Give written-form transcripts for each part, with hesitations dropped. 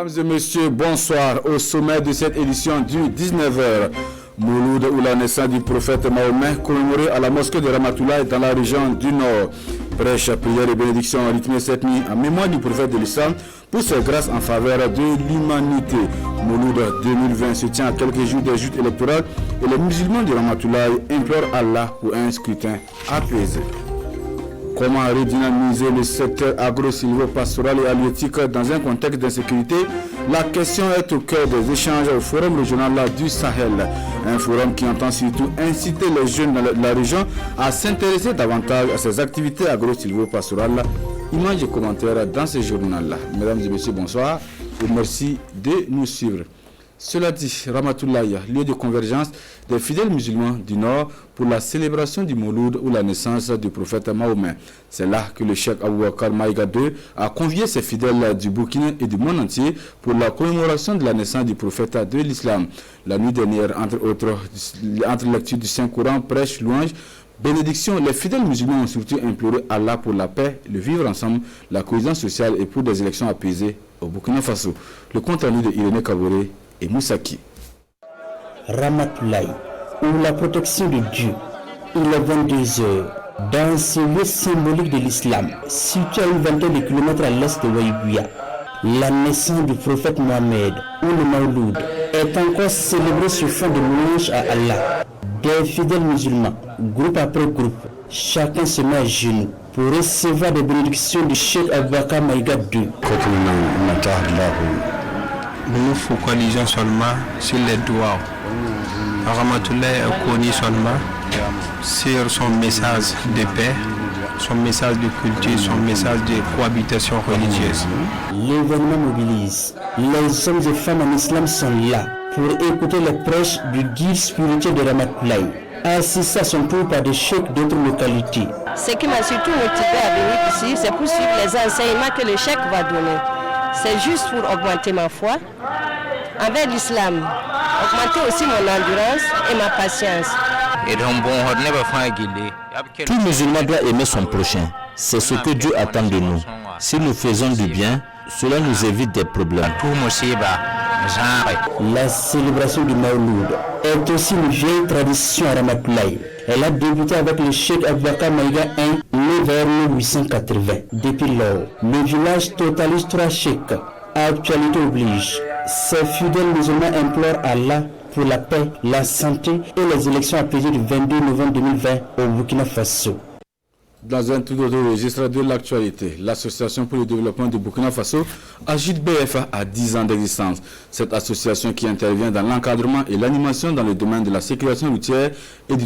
Mesdames et messieurs, bonsoir. Au sommet de cette édition du 19h, Mouloud ou la naissance du prophète Mahomet, commémoré à la mosquée de Ramatoulaye dans la région du Nord. Prêche, prière et bénédiction rythmée cette nuit en mémoire du prophète de l'Islam pour ses grâces en faveur de l'humanité. Mouloud 2020 se tient à quelques jours des joutes électorales et les musulmans de Ramatoulaye implorent Allah pour un scrutin apaisé. Comment redynamiser le secteur agro-silvo-pastoral et halieutique dans un contexte d'insécurité? La question est au cœur des échanges au Forum régional du Sahel. Un forum qui entend surtout inciter les jeunes de la région à s'intéresser davantage à ces activités agro-silvo-pastorales. Images et commentaires dans ce journal-là. Mesdames et messieurs, bonsoir et merci de nous suivre. Cela dit, Ramatoulaye, lieu de convergence des fidèles musulmans du Nord pour la célébration du Mouloud ou la naissance du prophète Mahomet. C'est là que le cheikh Aboubakar Maïga II a convié ses fidèles du Burkina et du monde entier pour la commémoration de la naissance du prophète de l'Islam. La nuit dernière, entre lecture du Saint-Coran, prêche, louange, bénédiction, les fidèles musulmans ont surtout imploré Allah pour la paix, le vivre ensemble, la cohésion sociale et pour des élections apaisées au Burkina Faso. Le compte rendu de Irénée Kaboré et Moussaki. Ramatoulaye, ou la protection de Dieu. Il est 22h. Dans ce lieu symbolique de l'islam, situé à une vingtaine de kilomètres à l'est de Ouaïbouya, la naissance du prophète Mohamed, ou le Mauloud, est encore célébrée sur fond de louange à Allah. Des fidèles musulmans, groupe après groupe, chacun se met à genoux pour recevoir des bénédictions du cheikh Aboubakar Maïga II. Nous nous focalisons seulement sur les doigts. Ramatoulaye est connu seulement sur son message de paix, son message de culture, son message de cohabitation religieuse. L'événement mobilise. Les hommes et femmes en islam sont là pour écouter les prêches du guide spirituel de Ramatoulaye, assisté à son tour par des cheikhs d'autres localités. Ce qui m'a surtout motivé à venir ici, c'est pour suivre les enseignements que le cheikh va donner. C'est juste pour augmenter ma foi envers l'islam, augmenter aussi mon endurance et ma patience. Tout musulman doit aimer son prochain. C'est ce que Dieu attend de nous. Si nous faisons du bien, cela nous évite des problèmes. La célébration du Mauloud est aussi une vieille tradition à Ramatoulaye. Elle a débuté avec le cheikh Aboubakar Maïga I vers 1880. Depuis lors, le village totalise 3 cheikhs. Actualité oblige. Ces fidèles musulmans implorent Allah pour la paix, la santé et les élections apaisées du 22 novembre 2020 au Burkina Faso. Dans un tout autre registre de l'actualité, l'Association pour le développement du Burkina Faso, AGID-BF, a 10 ans d'existence. Cette association qui intervient dans l'encadrement et l'animation dans le domaine de la sécurité routière et du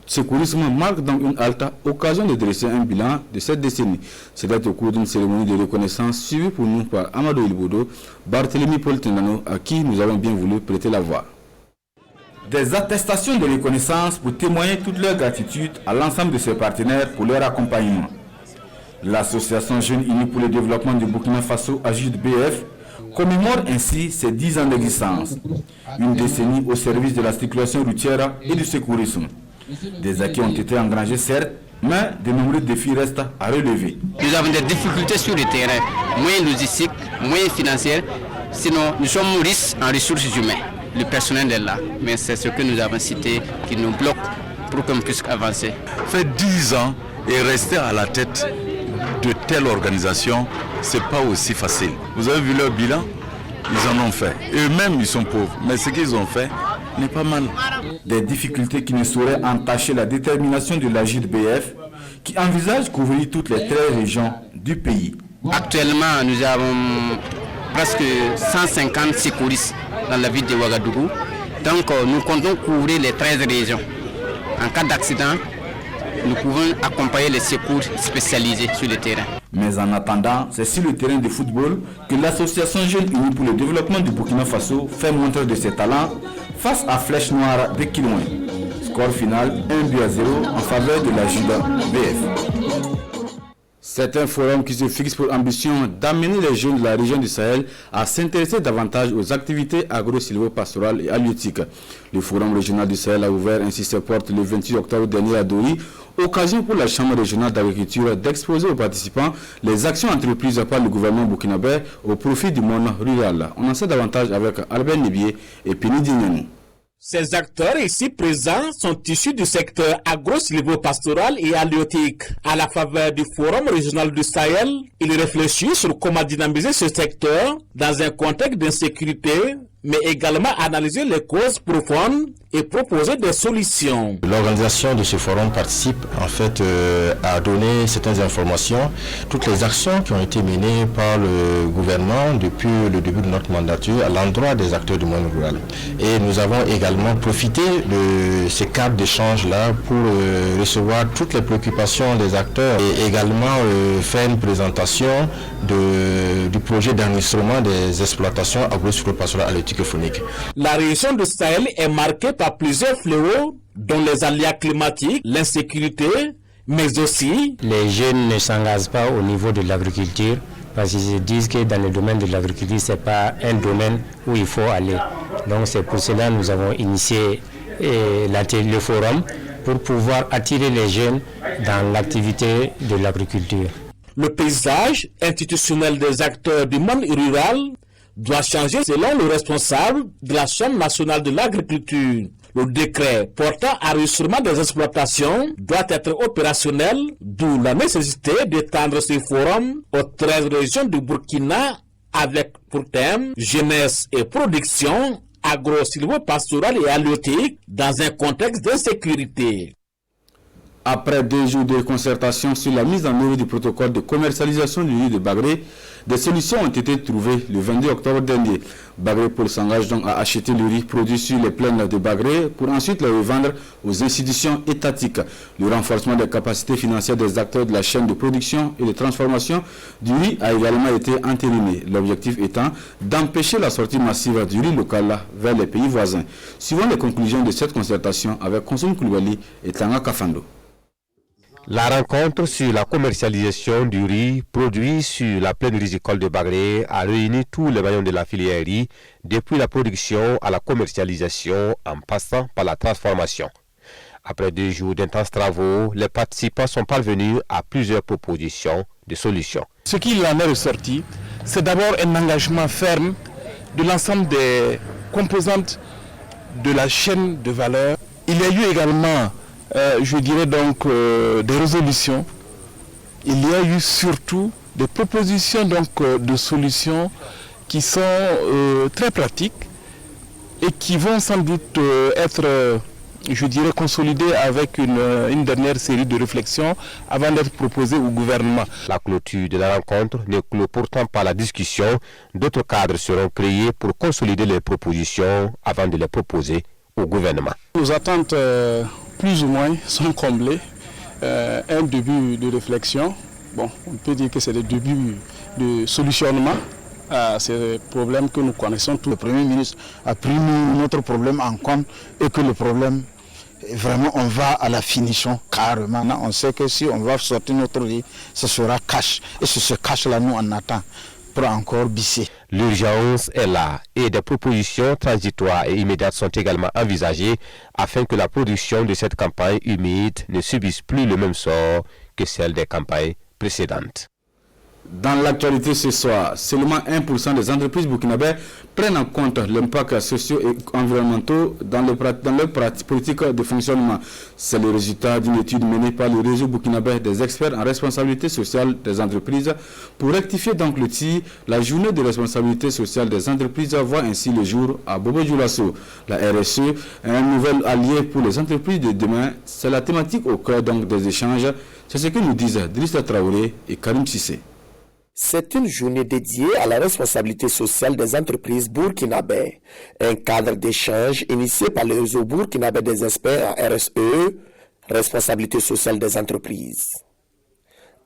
secourisme marque donc une halte occasion de dresser un bilan de cette décennie. C'était au cours d'une cérémonie de reconnaissance suivie pour nous par Amadou Ilbodo, Barthélemy Paul Tendano, à qui nous avons bien voulu prêter la voix. Des attestations de reconnaissance pour témoigner toute leur gratitude à l'ensemble de ses partenaires pour leur accompagnement. L'association Jeunes Unis pour le développement du Burkina Faso, AGID-BF, commémore ainsi ses 10 ans d'existence, une décennie au service de la circulation routière et du secourisme. Des acquis ont été engrangés certes, mais de nombreux défis restent à relever. Nous avons des difficultés sur le terrain, moyens logistiques, moyens financiers, sinon nous sommes riches en ressources humaines. Le personnel est là, mais c'est ce que nous avons cité qui nous bloque pour qu'on puisse avancer. Faire 10 ans et rester à la tête de telle organisation, c'est pas aussi facile. Vous avez vu leur bilan? Ils en ont fait. Eux-mêmes, ils sont pauvres, mais ce qu'ils ont fait n'est pas mal. Des difficultés qui ne sauraient entacher la détermination de l'AGID-BF, qui envisage couvrir toutes les 13 régions du pays. Actuellement, nous avons presque 150 secouristes dans la ville de Ouagadougou. Donc nous comptons couvrir les 13 régions. En cas d'accident, nous pouvons accompagner les secours spécialisés sur le terrain. Mais en attendant, c'est sur le terrain de football que l'association Jeunes Unis pour le développement du Burkina Faso fait montre de ses talents face à Flèche Noire de Kilouin. Score final 1-0 en faveur de la AGID-BF. C'est un forum qui se fixe pour ambition d'amener les jeunes de la région du Sahel à s'intéresser davantage aux activités agro-silvopastorales et halieutiques. Le forum régional du Sahel a ouvert ainsi ses portes le 28 octobre dernier à Dori, occasion pour la Chambre régionale d'agriculture d'exposer aux participants les actions entreprises par le gouvernement burkinabé au profit du monde rural. On en sait davantage avec Albert Nibier et Péni Dignenou. Ces acteurs ici présents sont issus du secteur agro-silvopastoral et halieutique. À la faveur du Forum régional du Sahel, ils réfléchissent sur comment dynamiser ce secteur dans un contexte d'insécurité, mais également analyser les causes profondes et proposer des solutions. L'organisation de ce forum participe en fait à donner certaines informations, toutes les actions qui ont été menées par le gouvernement depuis le début de notre mandature à l'endroit des acteurs du monde rural. Et nous avons également profité de ces cadres d'échange-là pour recevoir toutes les préoccupations des acteurs et également faire une présentation du projet d'enregistrement des exploitations agro-silvopastorales halieutiques et fauniques. La région du Sahel est marquée par plusieurs fléaux, dont les aléas climatiques, l'insécurité, mais aussi... Les jeunes ne s'engagent pas au niveau de l'agriculture parce qu'ils se disent que dans le domaine de l'agriculture, ce n'est pas un domaine où il faut aller. Donc c'est pour cela que nous avons initié le forum pour pouvoir attirer les jeunes dans l'activité de l'agriculture. Le paysage institutionnel des acteurs du monde rural doit changer selon le responsable de la Chambre nationale de l'agriculture. Le décret portant enregistrement des exploitations doit être opérationnel, d'où la nécessité d'étendre ce forum aux 13 régions du Burkina avec pour thème jeunesse et production agro-silvopastorale et halieutique dans un contexte d'insécurité. Après 2 jours de concertation sur la mise en œuvre du protocole de commercialisation du riz de Bagré, des solutions ont été trouvées le 22 octobre dernier. Bagré Pôle s'engage donc à acheter le riz produit sur les plaines de Bagré pour ensuite le revendre aux institutions étatiques. Le renforcement des capacités financières des acteurs de la chaîne de production et de transformation du riz a également été entériné. L'objectif étant d'empêcher la sortie massive du riz local vers les pays voisins. Suivant les conclusions de cette concertation avec Konsoum Koulibaly et Tanga Kafando. La rencontre sur la commercialisation du riz produit sur la plaine rizicole de Bagré a réuni tous les maillons de la filière riz, depuis la production à la commercialisation en passant par la transformation. Après 2 jours d'intenses travaux, les participants sont parvenus à plusieurs propositions de solutions. Ce qui en est ressorti, c'est d'abord un engagement ferme de l'ensemble des composantes de la chaîne de valeur. Il y a eu également je dirais donc des résolutions. Il y a eu surtout des propositions donc de solutions qui sont très pratiques et qui vont sans doute être, je dirais, consolidées avec une dernière série de réflexions avant d'être proposées au gouvernement. La clôture de la rencontre ne clôt pourtant pas la discussion. D'autres cadres seront créés pour consolider les propositions avant de les proposer au gouvernement. Nos attentes plus ou moins sont comblées. Un début de réflexion, bon, on peut dire que c'est le début de solutionnement à ces problèmes que nous connaissons tous. Le Premier ministre a pris notre problème en compte et que le problème, vraiment, on va à la finition carrément. On sait que si on va sortir notre riz, ce sera cash. Et c'est ce cash-là, nous, on attend pour encore bisser. L'urgence est là et des propositions transitoires et immédiates sont également envisagées afin que la production de cette campagne humide ne subisse plus le même sort que celle des campagnes précédentes. Dans l'actualité ce soir, seulement 1% des entreprises burkinabées prennent en compte l'impact socio et environnementaux dans leur politique de fonctionnement. C'est le résultat d'une étude menée par le réseau burkinabé des experts en responsabilité sociale des entreprises. Pour rectifier donc le tir, la journée de responsabilité sociale des entreprises voit ainsi le jour à Bobo Dioulasso. La RSE est un nouvel allié pour les entreprises de demain. C'est la thématique au cœur donc des échanges. C'est ce que nous disent Drissa Traoré et Karim Sissé. C'est une journée dédiée à la responsabilité sociale des entreprises burkinabées, un cadre d'échange initié par le réseau burkinabé des experts en RSE, responsabilité sociale des entreprises.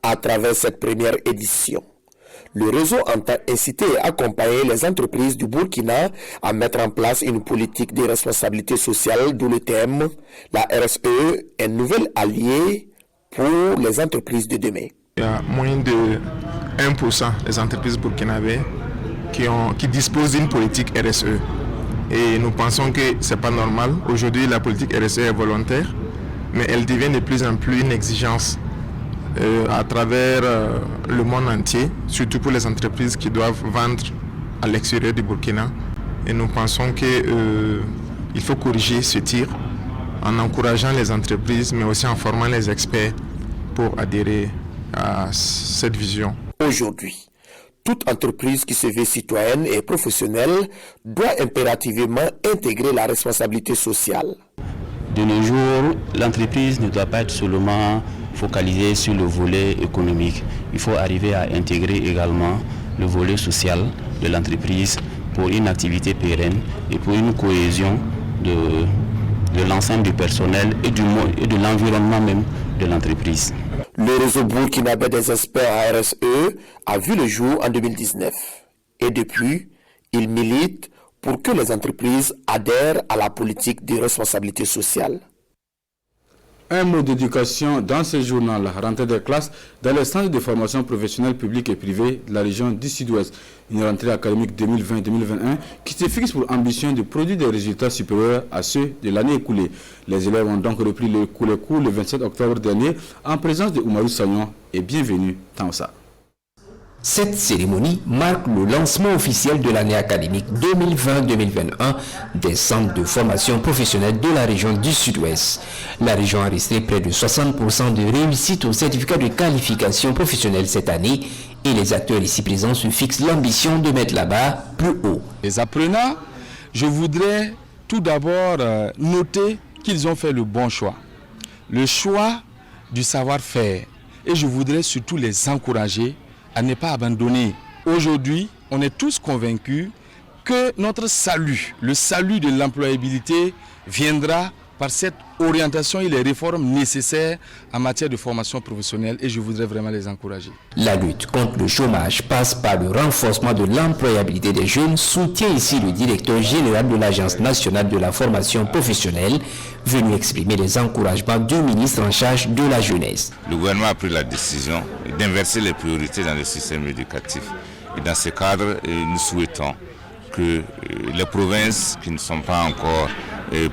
À travers cette première édition, le réseau entend inciter et accompagner les entreprises du Burkina à mettre en place une politique de responsabilité sociale, d'où le thème « La RSE, un nouvel allié pour les entreprises de demain ». Il y a moins de 1% des entreprises burkinabées qui disposent d'une politique RSE. Et nous pensons que ce n'est pas normal. Aujourd'hui, la politique RSE est volontaire, mais elle devient de plus en plus une exigence à travers le monde entier, surtout pour les entreprises qui doivent vendre à l'extérieur du Burkina. Et nous pensons qu'il faut corriger ce tir en encourageant les entreprises, mais aussi en formant les experts pour adhérer à cette vision. Aujourd'hui, toute entreprise qui se veut citoyenne et professionnelle doit impérativement intégrer la responsabilité sociale. De nos jours, l'entreprise ne doit pas être seulement focalisée sur le volet économique. Il faut arriver à intégrer également le volet social de l'entreprise pour une activité pérenne et pour une cohésion de l'ensemble du personnel et de l'environnement même de l'entreprise. Le réseau burkinabé des experts à RSE a vu le jour en 2019 et depuis, il milite pour que les entreprises adhèrent à la politique de responsabilité sociale. Un mot d'éducation dans ce journal, la rentrée des classes dans les centres de formation professionnelle publique et privée de la région du Sud-Ouest. Une rentrée académique 2020-2021 qui se fixe pour ambition de produire des résultats supérieurs à ceux de l'année écoulée. Les élèves ont donc repris les cours le 27 octobre dernier en présence de Oumarou Sagnon et bienvenue Tansa. Cette cérémonie marque le lancement officiel de l'année académique 2020-2021 des centres de formation professionnelle de la région du Sud-Ouest. La région a resté près de 60% de réussite au certificat de qualification professionnelle cette année et les acteurs ici présents se fixent l'ambition de mettre la barre plus haut. Les apprenants, je voudrais tout d'abord noter qu'ils ont fait le bon choix. Le choix du savoir-faire. Et je voudrais surtout les encourager à ne pas abandonner. Aujourd'hui, on est tous convaincus que notre salut, le salut de l'employabilité, viendra par cette orientation et les réformes nécessaires en matière de formation professionnelle et je voudrais vraiment les encourager. La lutte contre le chômage passe par le renforcement de l'employabilité des jeunes, soutient ici le directeur général de l'Agence nationale de la formation professionnelle, venu exprimer les encouragements du ministre en charge de la jeunesse. Le gouvernement a pris la décision d'inverser les priorités dans le système éducatif. Et dans ce cadre, nous souhaitons que les provinces qui ne sont pas encore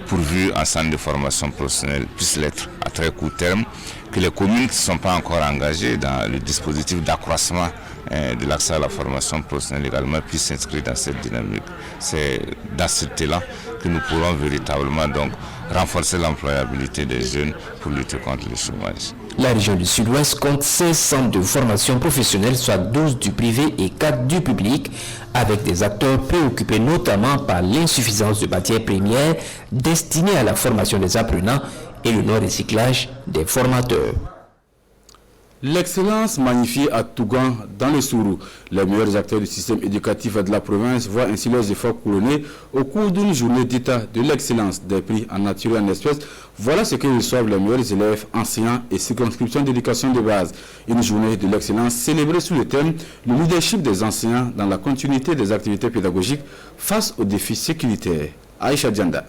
pourvues en centre de formation professionnelle puissent l'être à très court terme, que les communes qui ne sont pas encore engagées dans le dispositif d'accroissement de l'accès à la formation professionnelle également puissent s'inscrire dans cette dynamique. C'est dans cet élan que nous pourrons véritablement donc renforcer l'employabilité des jeunes pour lutter contre le chômage. La région du Sud-Ouest compte 16 centres de formation professionnelle, soit 12 du privé et 4 du public, avec des acteurs préoccupés notamment par l'insuffisance de matières premières destinées à la formation des apprenants et le non-recyclage des formateurs. L'excellence magnifiée à Tougan dans les Sourou. Les meilleurs acteurs du système éducatif de la province voient ainsi leurs efforts couronnés au cours d'une journée d'état de l'excellence des prix en nature et en espèces. Voilà ce que reçoivent les meilleurs élèves, enseignants et circonscriptions d'éducation de base. Une journée de l'excellence célébrée sous le thème « Le leadership des enseignants dans la continuité des activités pédagogiques face aux défis sécuritaires ». Aïcha Djanda.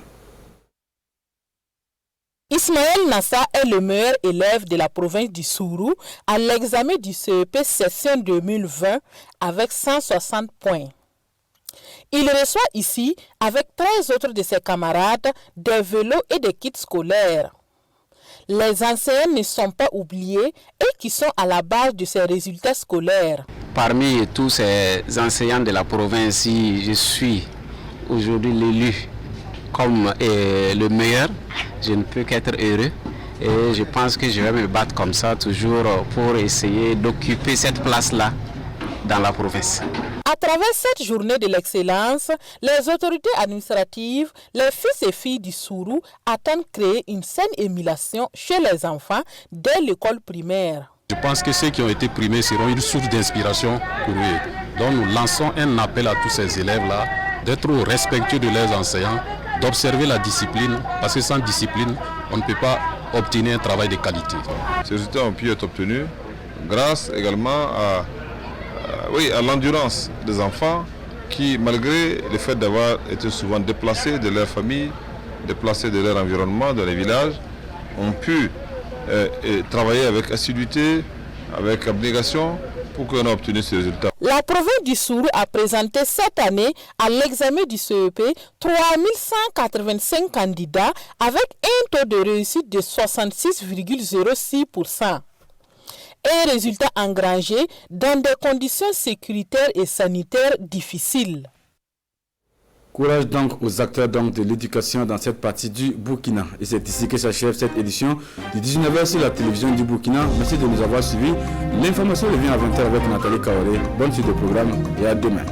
Ismaël Nassa est le meilleur élève de la province du Sourou à l'examen du CEP session 2020 avec 160 points. Il reçoit ici, avec 13 autres de ses camarades, des vélos et des kits scolaires. Les enseignants ne sont pas oubliés et qui sont à la base de ses résultats scolaires. Parmi tous ces enseignants de la province, je suis aujourd'hui l'élu comme le meilleur, je ne peux qu'être heureux et je pense que je vais me battre comme ça toujours pour essayer d'occuper cette place-là dans la province. À travers cette journée de l'excellence, les autorités administratives, les fils et filles du Sourou attendent créer une saine émulation chez les enfants dès l'école primaire. Je pense que ceux qui ont été primés seront une source d'inspiration pour eux. Donc nous lançons un appel à tous ces élèves-là d'être respectueux de leurs enseignants, d'observer la discipline, parce que sans discipline, on ne peut pas obtenir un travail de qualité. Ces résultats ont pu être obtenus grâce également à l'endurance des enfants qui, malgré le fait d'avoir été souvent déplacés de leur famille, déplacés de leur environnement, dans les villages, ont pu travailler avec assiduité avec abnégation pour qu'on ait obtenu ce résultat. La province du Sourou a présenté cette année à l'examen du CEP 3185 candidats avec un taux de réussite de 66,06%. Un résultat engrangé dans des conditions sécuritaires et sanitaires difficiles. Courage donc aux acteurs de l'éducation dans cette partie du Burkina. Et c'est ici que s'achève cette édition du 19h sur la télévision du Burkina. Merci de nous avoir suivis. L'information revient à 20h avec Nathalie Kaoré. Bonne suite de programme et à demain.